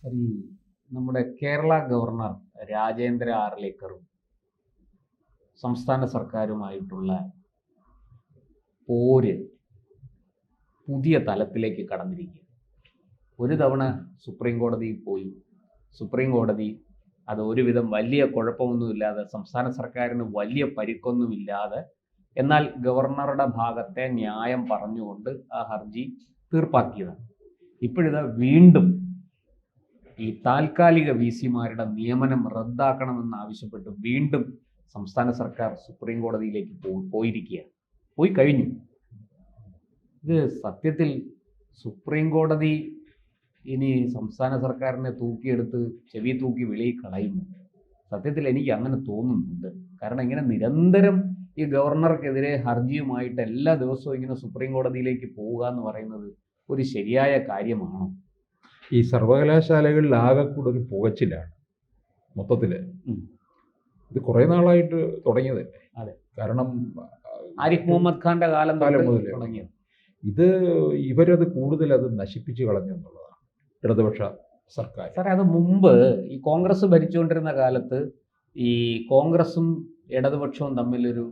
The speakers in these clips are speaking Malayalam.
ഈ നമ്മുടെ കേരള ഗവർണർ രാജേന്ദ്ര ആർലേക്കറും സംസ്ഥാന സർക്കാരുമായിട്ടുള്ള പോര് പുതിയ തലത്തിലേക്ക് കടന്നിരിക്കുക. ഒരു തവണ സുപ്രീം കോടതിയിൽ പോയി, സുപ്രീം കോടതി അത് ഒരുവിധം വലിയ കുഴപ്പമൊന്നുമില്ലാതെ, സംസ്ഥാന സർക്കാരിന് വലിയ പരിക്കൊന്നുമില്ലാതെ, എന്നാൽ ഗവർണറുടെ ഭാഗത്തെ ന്യായം പറഞ്ഞുകൊണ്ട് ആ ഹർജി തീർപ്പാക്കിയതാണ്. ഇപ്പോഴിത് വീണ്ടും ഈ താൽക്കാലിക വി സിമാരുടെ നിയമനം റദ്ദാക്കണമെന്നാവശ്യപ്പെട്ട് വീണ്ടും സംസ്ഥാന സർക്കാർ സുപ്രീം കോടതിയിലേക്ക് പോയിരിക്കുകയാണ്. പോയി കഴിഞ്ഞു. ഇത് സത്യത്തിൽ സുപ്രീം കോടതി ഇനി സംസ്ഥാന സർക്കാരിനെ തൂക്കിയെടുത്ത് ചെവി തൂക്കി വെളിയിൽ കളയുന്നു. സത്യത്തിൽ എനിക്ക് അങ്ങനെ തോന്നുന്നുണ്ട്. കാരണം ഇങ്ങനെ നിരന്തരം ഈ ഗവർണർക്കെതിരെ ഹർജിയുമായിട്ട് എല്ലാ ദിവസവും ഇങ്ങനെ സുപ്രീം കോടതിയിലേക്ക് പോവുക എന്ന് പറയുന്നത് ഒരു ശരിയായ കാര്യമാണോ? ഈ സർവകലാശാലകളിൽ ആകെക്കൂടെ ഒരു പുകച്ചിലാണ് മൊത്തത്തില്. ഇത് കുറെ നാളായിട്ട് തുടങ്ങിയതല്ലേ. അതെ, കാരണം ആരിഫ് മുഹമ്മദ് ഖാന്റെ കാലം മുതൽ തുടങ്ങിയത്. ഇത് ഇവരത് കൂടുതൽ അത് നശിപ്പിച്ചു കളഞ്ഞു എന്നുള്ളതാണ് ഇടതുപക്ഷ സർക്കാർ. സാറേ, അത് മുമ്പ് ഈ കോൺഗ്രസ് ഭരിച്ചുകൊണ്ടിരുന്ന കാലത്ത് ഈ കോൺഗ്രസും ഇടതുപക്ഷവും തമ്മിലൊരു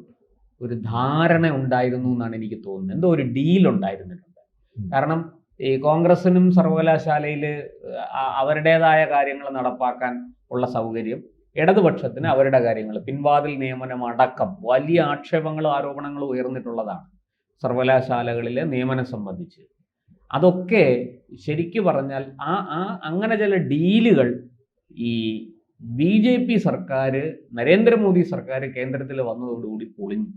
ധാരണ ഉണ്ടായിരുന്നു എന്നാണ് എനിക്ക് തോന്നുന്നത്. എന്തോ ഒരു ഡീൽ ഉണ്ടായിരുന്നിട്ടുണ്ട്. കാരണം ഈ കോൺഗ്രസിനും സർവകലാശാലയിൽ അവരുടേതായ കാര്യങ്ങൾ നടപ്പാക്കാൻ ഉള്ള സൗകര്യം, ഇടതുപക്ഷത്തിന് അവരുടെ കാര്യങ്ങൾ, പിൻവാതിൽ നിയമനം അടക്കം വലിയ ആക്ഷേപങ്ങളും ആരോപണങ്ങളും ഉയർന്നിട്ടുള്ളതാണ് സർവകലാശാലകളിലെ നിയമനം സംബന്ധിച്ച്. അതൊക്കെ ശരിക്കു പറഞ്ഞാൽ അങ്ങനെ ചില ഡീലുകൾ ഈ BJP സർക്കാർ, നരേന്ദ്രമോദി സർക്കാർ കേന്ദ്രത്തിൽ വന്നതോടുകൂടി പൊളിഞ്ഞു.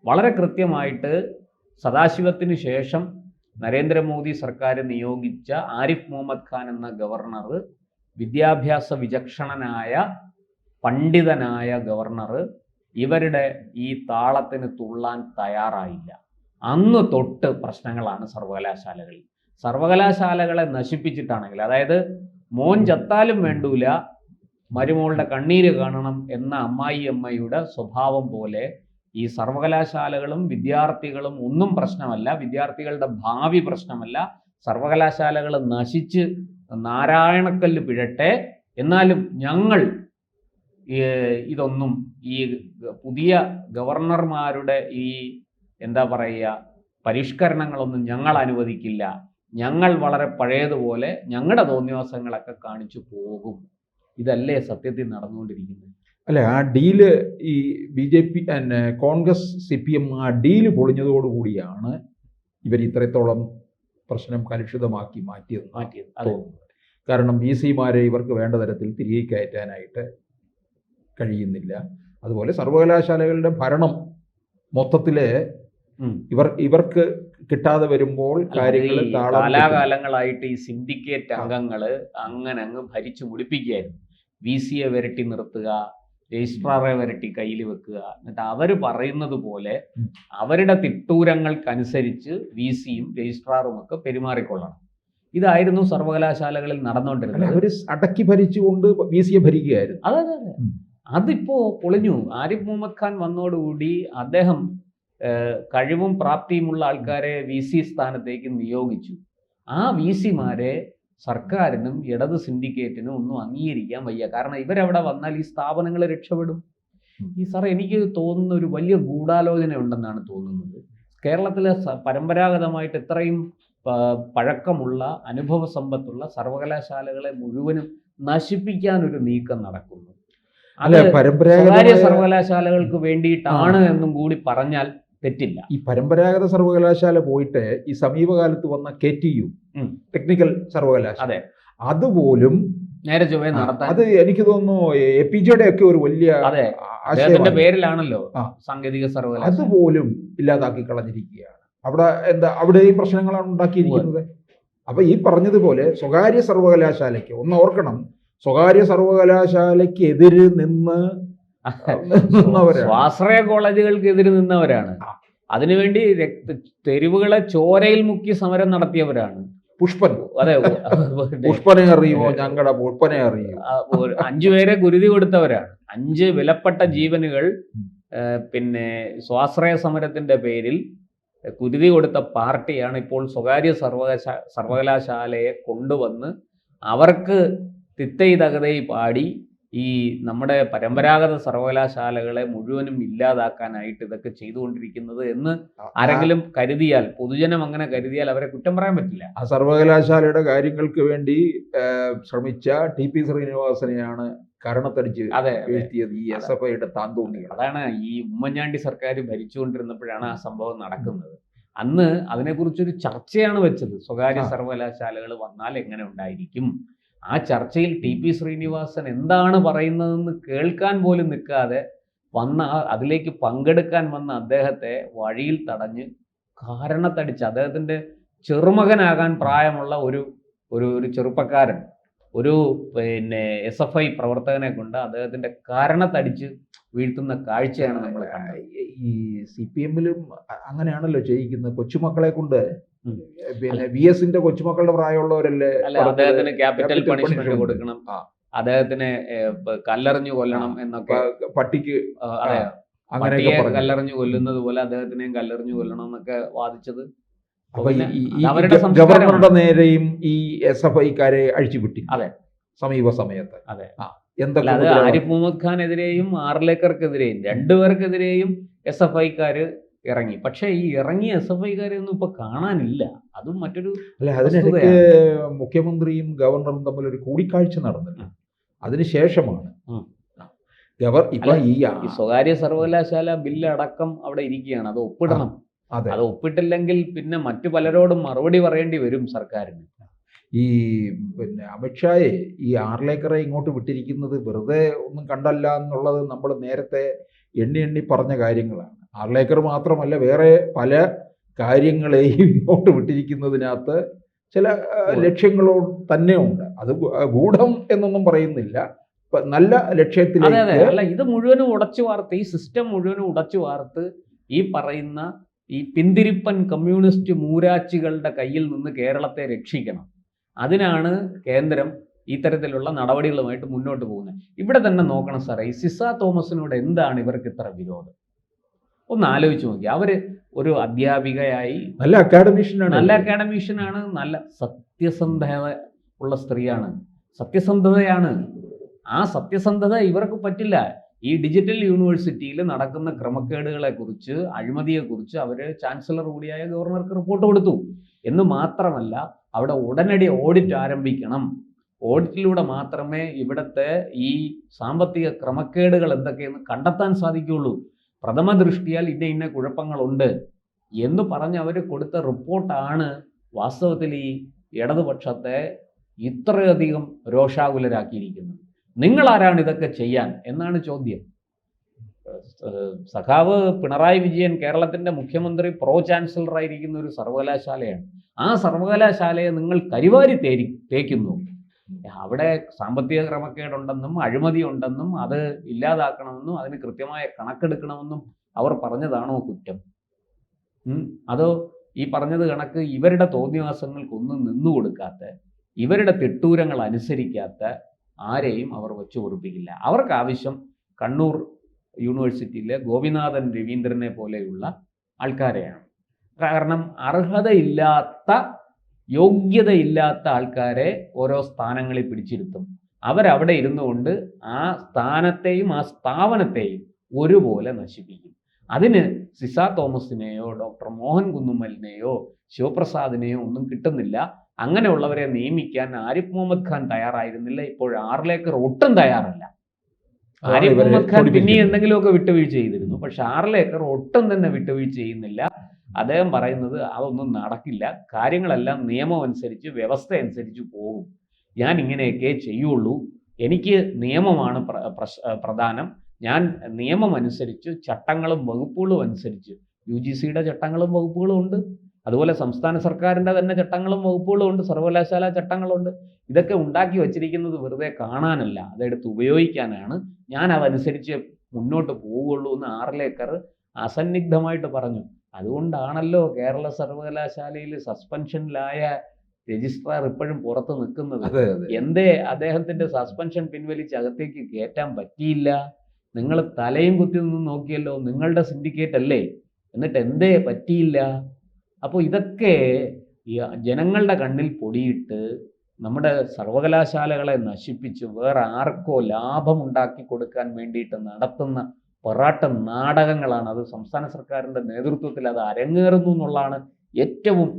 വളരെ കൃത്യമായിട്ട് സദാശിവത്തിന് ശേഷം നരേന്ദ്രമോദി സർക്കാർ നിയോഗിച്ച ആരിഫ് മുഹമ്മദ് ഖാൻ എന്ന ഗവർണർ, വിദ്യാഭ്യാസ വിചക്ഷണനായ പണ്ഡിതനായ ഗവർണർ, ഇവരുടെ ഈ താളത്തിന് തുള്ളാൻ തയ്യാറായില്ല. അന്ന് തൊട്ട് പ്രശ്നങ്ങളാണ് സർവകലാശാലകളിൽ. സർവകലാശാലകളെ നശിപ്പിച്ചിട്ടാണെങ്കിൽ, അതായത് മോൻ ചത്താലും വേണ്ടൂല മരുമോളുടെ കണ്ണീര് കാണണം എന്ന അമ്മായിയമ്മയുടെ സ്വഭാവം പോലെ ഈ സർവകലാശാലകളും വിദ്യാർത്ഥികളും ഒന്നും പ്രശ്നമല്ല, വിദ്യാർത്ഥികളുടെ ഭാവി പ്രശ്നമല്ല. സർവകലാശാലകൾ നശിച്ച് നാരായണക്കല്ല് പിഴട്ടെ, എന്നാലും ഞങ്ങൾ ഇതൊന്നും ഈ പുതിയ ഗവർണർമാരുടെ ഈ എന്താ പറയുക പരിഷ്കരണങ്ങളൊന്നും ഞങ്ങൾ അനുവദിക്കില്ല, ഞങ്ങൾ വളരെ പഴയതുപോലെ ഞങ്ങളുടെ തോന്നിവാസങ്ങളൊക്കെ കാണിച്ചു പോകും. ഇതല്ലേ സത്യത്തിൽ നടന്നുകൊണ്ടിരിക്കുന്നത്? അല്ലെ, ആ ഡീല് ഈ BJP കോൺഗ്രസ് CPM ആ ഡീല് പൊളിഞ്ഞതോടുകൂടിയാണ് ഇവർ ഇത്രത്തോളം പ്രശ്നം കലുഷിതമാക്കി മാറ്റിയത്. കാരണം VC-മാരെ ഇവർക്ക് വേണ്ട തരത്തിൽ തിരികെ കയറ്റാനായിട്ട് കഴിയുന്നില്ല. അതുപോലെ സർവകലാശാലകളുടെ ഭരണം മൊത്തത്തില് ഇവർക്ക് കിട്ടാതെ വരുമ്പോൾ കാര്യങ്ങൾ കാലാകാലങ്ങളായിട്ട് ഈ സിൻഡിക്കേറ്റ് അംഗങ്ങള് അങ്ങനെ അങ്ങ് ഭരിച്ചു മുടിപ്പിക്കുകയായിരുന്നു. VC-യെ വരട്ടി നിർത്തുക, രജിസ്ട്രാറെ വരട്ടി കയ്യിൽ വെക്കുക, എന്നിട്ട് അവർ പറയുന്നത് പോലെ അവരുടെ തിട്ടൂരങ്ങൾക്കനുസരിച്ച് VC-യും രജിസ്ട്രാറും ഒക്കെ പെരുമാറിക്കൊള്ളണം. ഇതായിരുന്നു സർവകലാശാലകളിൽ നടന്നുകൊണ്ടിരുന്നത്. അവർ അടക്കി ഭരിച്ചുകൊണ്ട് VC-യെ ഭരിക്കുകയായിരുന്നു. അതെ, അതിപ്പോ പൊളിഞ്ഞു. ആരിഫ് മുഹമ്മദ് ഖാൻ വന്നതോടുകൂടി അദ്ദേഹം കഴിവും പ്രാപ്തിയുമുള്ള ആൾക്കാരെ VC സ്ഥാനത്തേക്ക് നിയോഗിച്ചു. ആ VC-മാരെ സർക്കാരിനും ഇടത് സിൻഡിക്കേറ്റിനും ഒന്നും അംഗീകരിക്കാൻ വയ്യ. കാരണം ഇവരവിടെ വന്നാൽ ഈ സ്ഥാപനങ്ങൾ രക്ഷപ്പെടും. സാറേ, എനിക്ക് തോന്നുന്ന ഒരു വലിയ ഗൂഢാലോചന ഉണ്ടെന്നാണ് തോന്നുന്നത്. കേരളത്തിലെ പരമ്പരാഗതമായിട്ട് ഇത്രയും പഴക്കമുള്ള അനുഭവ സമ്പത്തുള്ള സർവകലാശാലകളെ മുഴുവനും നശിപ്പിക്കാൻ ഒരു നീക്കം നടക്കുന്നു. അത് സ്വകാര്യ സർവകലാശാലകൾക്ക് വേണ്ടിയിട്ടാണ് എന്നും കൂടി പറഞ്ഞാൽ തെറ്റില്ല. ഈ പരമ്പരാഗത സർവകലാശാല പോയിട്ട് ഈ സമീപകാലത്ത് വന്ന KTU ടെക്നിക്കൽ സർവകലാശാല, അതുപോലും നേരെ ചൊവ്വേ നടത്താൻ, അത് എനിക്ക് തോന്നുന്നു APJ-യുടെ ഒക്കെ ഒരു വലിയ അദ്ദേഹത്തിന്റെ പേരിലാണല്ലോ സാങ്കേതിക സർവകലാശാല, അതുപോലും ഇല്ലാതാക്കി കളഞ്ഞിരിക്കുകയാണ്. അവിടെയും പ്രശ്നങ്ങളാണ് ഉണ്ടാക്കിയിരിക്കുന്നത്. അപ്പൊ ഈ പറഞ്ഞതുപോലെ സ്വകാര്യ സർവകലാശാലയ്ക്ക് ഒന്ന് ഓർക്കണം, സ്വകാര്യ സർവകലാശാലയ്ക്ക് എതിര് സ്വാശ്രയ കോളേജുകൾക്ക് എതിര് നിന്നവരാണ്. അതിനുവേണ്ടി തെരുവുകളെ ചോരയിൽ മുക്കി സമരം നടത്തിയവരാണ്. പുഷ്പനെ അറിയുമോ? ഞങ്ങളുടെ പുഷ്പനെ അറിയുമോ? 5 പേരെ കുരുതി കൊടുത്തവരാണ്. 5 വിലപ്പെട്ട ജീവനുകൾ പിന്നെ സ്വാശ്രയ സമരത്തിന്റെ പേരിൽ കുരുതി കൊടുത്ത പാർട്ടിയാണ് ഇപ്പോൾ സ്വകാര്യ സർവകലാശാലയെ കൊണ്ടുവന്ന് അവർക്ക് തിത്തൈ തകതൈ പാടി ഈ നമ്മുടെ പരമ്പരാഗത സർവകലാശാലകളെ മുഴുവനും ഇല്ലാതാക്കാനായിട്ട് ഇതൊക്കെ ചെയ്തുകൊണ്ടിരിക്കുന്നത് എന്ന് ആരെങ്കിലും കരുതിയാൽ, പൊതുജനം അങ്ങനെ കരുതിയാൽ അവരെ കുറ്റം പറയാൻ പറ്റില്ല. ആ സർവകലാശാലയുടെ കാര്യങ്ങൾക്ക് വേണ്ടി ശ്രമിച്ച ടി പി ശ്രീനിവാസനെയാണ് കരണത്തടിച്ച് വീഴ്ത്തിയത് ഈ SFIയുടെ താന്തോന്നികൾ. അതാണ് ഈ ഉമ്മൻചാണ്ടി സർക്കാർ ഭരിച്ചുകൊണ്ടിരുന്നപ്പോഴാണ് ആ സംഭവം നടക്കുന്നത്. അന്ന് അതിനെക്കുറിച്ചൊരു ചർച്ചയാണ് വെച്ചത്. സ്വകാര്യ സർവകലാശാലകൾ വന്നാൽ എങ്ങനെ ഉണ്ടായിരിക്കും. ആ ചർച്ചയിൽ ടി പി ശ്രീനിവാസൻ എന്താണ് പറയുന്നതെന്ന് കേൾക്കാൻ പോലും നിൽക്കാതെ അതിലേക്ക് പങ്കെടുക്കാൻ വന്ന അദ്ദേഹത്തെ വഴിയിൽ തടഞ്ഞ് കാരണത്തടിച്ച്, അദ്ദേഹത്തിൻ്റെ ചെറുമകനാകാൻ പ്രായമുള്ള ഒരു ചെറുപ്പക്കാരൻ, ഒരു SFI പ്രവർത്തകനെ കൊണ്ട് അദ്ദേഹത്തിൻ്റെ കാരണത്തടിച്ച് വീഴ്ത്തുന്ന കാഴ്ചയാണ് നമ്മൾ കണ്ടത്. ഈ CPM-ലും അങ്ങനെയാണല്ലോ ചെയ്യിക്കുന്നത്. കൊച്ചുമക്കളെ കൊണ്ട് VS-ന്റെ കൊച്ചുമക്കളുടെ പ്രായമുള്ളവരല്ലേ അദ്ദേഹത്തിന് ക്യാപിറ്റൽ പണിഷ്മെന്റ് കൊടുക്കണം, അദ്ദേഹത്തിന് കല്ലെറിഞ്ഞു കൊല്ലണം എന്നൊക്കെ, പട്ടിക്ക് പട്ടിയെ കല്ലെറിഞ്ഞു കൊല്ലുന്നത് പോലെ അദ്ദേഹത്തിനെയും കല്ലെറിഞ്ഞു കൊല്ലണം എന്നൊക്കെ വാദിച്ചത്. അപ്പൊ അവരുടെ ഗവർണറുടെ നേരെയും ഈ SFIക്കാരെ അഴിച്ചുവിട്ടി സമീപ സമയത്ത്. അതെ, അത് ആരിഫ് മുഹമ്മദ് ഖാനെതിരെയും ആർലേക്കർക്കെതിരെയും രണ്ടുപേർക്കെതിരെയും SFIക്കാര് ഇറങ്ങി. പക്ഷെ ഈ ഇറങ്ങിയ SFIക്കാരെയൊന്നും ഇപ്പൊ കാണാനില്ല. അതും മറ്റൊരു അതിനിടയ്ക്ക് മുഖ്യമന്ത്രിയും ഗവർണറും തമ്മിൽ ഒരു കൂടിക്കാഴ്ച നടന്നില്ല. അതിനുശേഷമാണ് ഇപ്പൊ ഈ സ്വകാര്യ സർവകലാശാല ബില്ല് അടക്കം അവിടെ ഇരിക്കുകയാണ്. അത് ഒപ്പിടണം. അത് ഒപ്പിട്ടില്ലെങ്കിൽ പിന്നെ മറ്റു പലരോടും മറുപടി പറയേണ്ടി വരും സർക്കാരിന്. ഈ അമിത്ഷായെ ഈ ആർലേക്കറെ ഇങ്ങോട്ട് വിട്ടിരിക്കുന്നത് വെറുതെ ഒന്നും കണ്ടല്ല എന്നുള്ളത് നമ്മൾ നേരത്തെ എണ്ണി പറഞ്ഞ കാര്യങ്ങളാണ്. ആർലേക്കർ മാത്രമല്ല, വേറെ പല കാര്യങ്ങളെയും ഇങ്ങോട്ട് വിട്ടിരിക്കുന്നതിനകത്ത് ചില ലക്ഷ്യങ്ങളോ തന്നെ ഉണ്ട്. അത് ഗൂഢം എന്നൊന്നും പറയുന്നില്ല, നല്ല ലക്ഷ്യത്തിലേക്ക്. അല്ല, ഇത് മുഴുവനും ഉടച്ചു വാർത്ത്, ഈ സിസ്റ്റം മുഴുവനും ഉടച്ചു വാർത്ത് ഈ പറയുന്ന ഈ പിന്തിരിപ്പൻ കമ്മ്യൂണിസ്റ്റ് മൂരാച്ചികളുടെ കയ്യിൽ നിന്ന് കേരളത്തെ രക്ഷിക്കണം. അതിനാണ് കേന്ദ്രം ഇത്തരത്തിലുള്ള നടപടികളുമായിട്ട് മുന്നോട്ട് പോകുന്നത്. ഇവിടെ തന്നെ നോക്കണം സാറേ, ഈ സിസ തോമസിനോട് എന്താണ് ഇവർക്ക് ഇത്ര വിരോധം? ഒന്ന് ആലോചിച്ച് നോക്കി. അവര് ഒരു അധ്യാപികയായി നല്ല അക്കാഡമീഷ്യനാണ്, നല്ല സത്യസന്ധത ഉള്ള സ്ത്രീയാണ്, സത്യസന്ധതയാണ്. ആ സത്യസന്ധത ഇവർക്ക് പറ്റില്ല. ഈ ഡിജിറ്റൽ യൂണിവേഴ്സിറ്റിയിൽ നടക്കുന്ന ക്രമക്കേടുകളെക്കുറിച്ച്, അഴിമതിയെക്കുറിച്ച് അവർ ചാൻസലർ കൂടിയായ ഗവർണർക്ക് റിപ്പോർട്ട് കൊടുത്തു. എന്ന് മാത്രമല്ല, അവിടെ ഉടനടി ഓഡിറ്റ് ആരംഭിക്കണം. ഓഡിറ്റിലൂടെ മാത്രമേ ഇവിടുത്തെ ഈ സാമ്പത്തിക ക്രമക്കേടുകൾ എന്തൊക്കെയെന്ന് കണ്ടെത്താൻ സാധിക്കുകയുള്ളൂ. പ്രഥമ ദൃഷ്ടിയാൽ ഇന്ന കുഴപ്പങ്ങളുണ്ട് എന്ന് പറഞ്ഞ് അവർ കൊടുത്ത റിപ്പോർട്ടാണ് വാസ്തവത്തിൽ ഈ ഇടതുപക്ഷത്തെ ഇത്രയധികം രോഷാകുലരാക്കിയിരിക്കുന്നത്. നിങ്ങളാരാണ് ഇതൊക്കെ ചെയ്യാൻ എന്നാണ് ചോദ്യം. സഖാവ് പിണറായി വിജയൻ കേരളത്തിൻ്റെ മുഖ്യമന്ത്രി പ്രോ ചാൻസലറായിരിക്കുന്ന ഒരു സർവകലാശാലയാണ്. ആ സർവകലാശാലയെ നിങ്ങൾ കരിവാരി തേക്കുന്നു. അവിടെ സാമ്പത്തിക ക്രമക്കേടുണ്ടെന്നും അഴിമതി ഉണ്ടെന്നും അത് ഇല്ലാതാക്കണമെന്നും അതിന് കൃത്യമായ കണക്കെടുക്കണമെന്നും അവർ പറഞ്ഞതാണോ കുറ്റം? അതോ ഈ പറഞ്ഞത് കണക്ക് ഇവരുടെ തോന്നിവാസങ്ങൾക്കൊന്നും നിന്നുകൊടുക്കാത്ത, ഇവരുടെ തിട്ടൂരങ്ങൾ അനുസരിക്കാത്ത ആരെയും അവർ വെച്ചു പൊറുപ്പിക്കില്ല. അവർക്ക് ആവശ്യം കണ്ണൂർ യൂണിവേഴ്സിറ്റിയിലെ ഗോപിനാഥൻ രവീന്ദ്രനെ പോലെയുള്ള ആൾക്കാരെയാണ്. കാരണം അർഹതയില്ലാത്ത, യോഗ്യതയില്ലാത്ത ആൾക്കാരെ ഓരോ സ്ഥാനങ്ങളിൽ പിടിച്ചിരുത്തും. അവരവിടെ ഇരുന്നു കൊണ്ട് ആ സ്ഥാനത്തെയും ആ സ്ഥാപനത്തെയും ഒരുപോലെ നശിപ്പിക്കും. അതിന് സിസ തോമസിനെയോ ഡോക്ടർ മോഹൻ കുന്നുമ്മലിനെയോ ശിവപ്രസാദിനെയോ ഒന്നും കിട്ടുന്നില്ല. അങ്ങനെയുള്ളവരെ നിയമിക്കാൻ ആരിഫ് മുഹമ്മദ് ഖാൻ തയ്യാറായിരുന്നില്ല. ഇപ്പോൾ ആർലേക്കർ ഒട്ടും തയ്യാറല്ല. ആരിഫ് മുഹമ്മദ് ഖാൻ പിന്നെ എന്തെങ്കിലുമൊക്കെ വിട്ടുവീഴ്ച ചെയ്തിരുന്നു, പക്ഷെ ആർലേക്കർ ഒട്ടും തന്നെ വിട്ടുവീഴ്ച ചെയ്യുന്നില്ല. അദ്ദേഹം പറയുന്നത് അതൊന്നും നടക്കില്ല, കാര്യങ്ങളെല്ലാം നിയമം അനുസരിച്ച്, വ്യവസ്ഥ അനുസരിച്ച് പോകും, ഞാൻ ഇങ്ങനെയൊക്കെ ചെയ്യുള്ളൂ, എനിക്ക് നിയമമാണ് പ്രധാനം, ഞാൻ നിയമം അനുസരിച്ച്, ചട്ടങ്ങളും വകുപ്പുകളും അനുസരിച്ച്, UGCയുടെ ചട്ടങ്ങളും വകുപ്പുകളും ഉണ്ട്, അതുപോലെ സംസ്ഥാന സർക്കാരിൻ്റെ തന്നെ ചട്ടങ്ങളും വകുപ്പുകളും ഉണ്ട്, സർവകലാശാല ചട്ടങ്ങളുണ്ട്. ഇതൊക്കെ ഉണ്ടാക്കി വച്ചിരിക്കുന്നത് വെറുതെ കാണാനല്ല, അതെടുത്ത് ഉപയോഗിക്കാനാണ്. ഞാൻ അതനുസരിച്ച് മുന്നോട്ട് പോവുകയുള്ളൂ എന്ന് ആർലേക്കർ അസന്നിഗ്ധമായിട്ട് പറഞ്ഞു. അതുകൊണ്ടാണല്ലോ കേരള സർവകലാശാലയിൽ സസ്പെൻഷനിലായ രജിസ്ട്രാർ ഇപ്പോഴും പുറത്ത് നിൽക്കുന്നത്. എന്തേ അദ്ദേഹത്തിൻ്റെ സസ്പെൻഷൻ പിൻവലിച്ച് അകത്തേക്ക് കയറ്റാൻ പറ്റിയില്ല? നിങ്ങൾ തലയും കുത്തി നിന്ന് നോക്കിയല്ലോ, നിങ്ങളുടെ സിൻഡിക്കേറ്റ് അല്ലേ, എന്നിട്ട് എന്തേ പറ്റിയില്ല? അപ്പോൾ ഇതൊക്കെ ജനങ്ങളുടെ കണ്ണിൽ പൊടിയിട്ട് നമ്മുടെ സർവകലാശാലകളെ നശിപ്പിച്ച് വേറെ ആർക്കോ ലാഭമുണ്ടാക്കി കൊടുക്കാൻ വേണ്ടിയിട്ട് നടത്തുന്ന പൊറാട്ട നാടകങ്ങളാണ്. അത് സംസ്ഥാന സർക്കാരിൻ്റെ നേതൃത്വത്തിൽ അത് അരങ്ങേറുന്നു എന്നുള്ളതാണ് ഏറ്റവും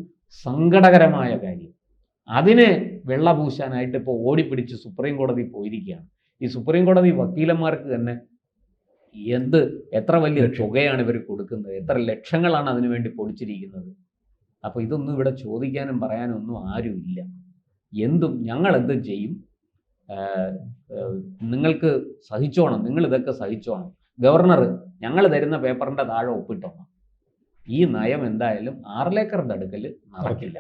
സങ്കടകരമായ കാര്യം. അതിനെ വെള്ളപൂശാനായിട്ട് ഇപ്പോൾ ഓടിപ്പിടിച്ച് സുപ്രീം കോടതി പോയിരിക്കുകയാണ്. ഈ സുപ്രീം കോടതി വക്കീലന്മാർക്ക് തന്നെ എത്ര വലിയ തുകയാണ് ഇവർ കൊടുക്കുന്നത്, എത്ര ലക്ഷങ്ങളാണ് അതിനു വേണ്ടി പൊടിച്ചിരിക്കുന്നത്. അപ്പോൾ ഇതൊന്നും ഇവിടെ ചോദിക്കാനും പറയാനും ഒന്നും ആരുമില്ല. ഞങ്ങൾ എന്തും ചെയ്യും, നിങ്ങൾക്ക് സഹിച്ചോണം, നിങ്ങൾ ഇതൊക്കെ സഹിച്ചോണം, ഗവർണർ ഞങ്ങൾ തരുന്ന പേപ്പറിൻ്റെ താഴെ ഒപ്പിട്ടോണം. ഈ നയം എന്തായാലും ആർലേക്കറുടെ അടുക്കൽ നടക്കില്ല.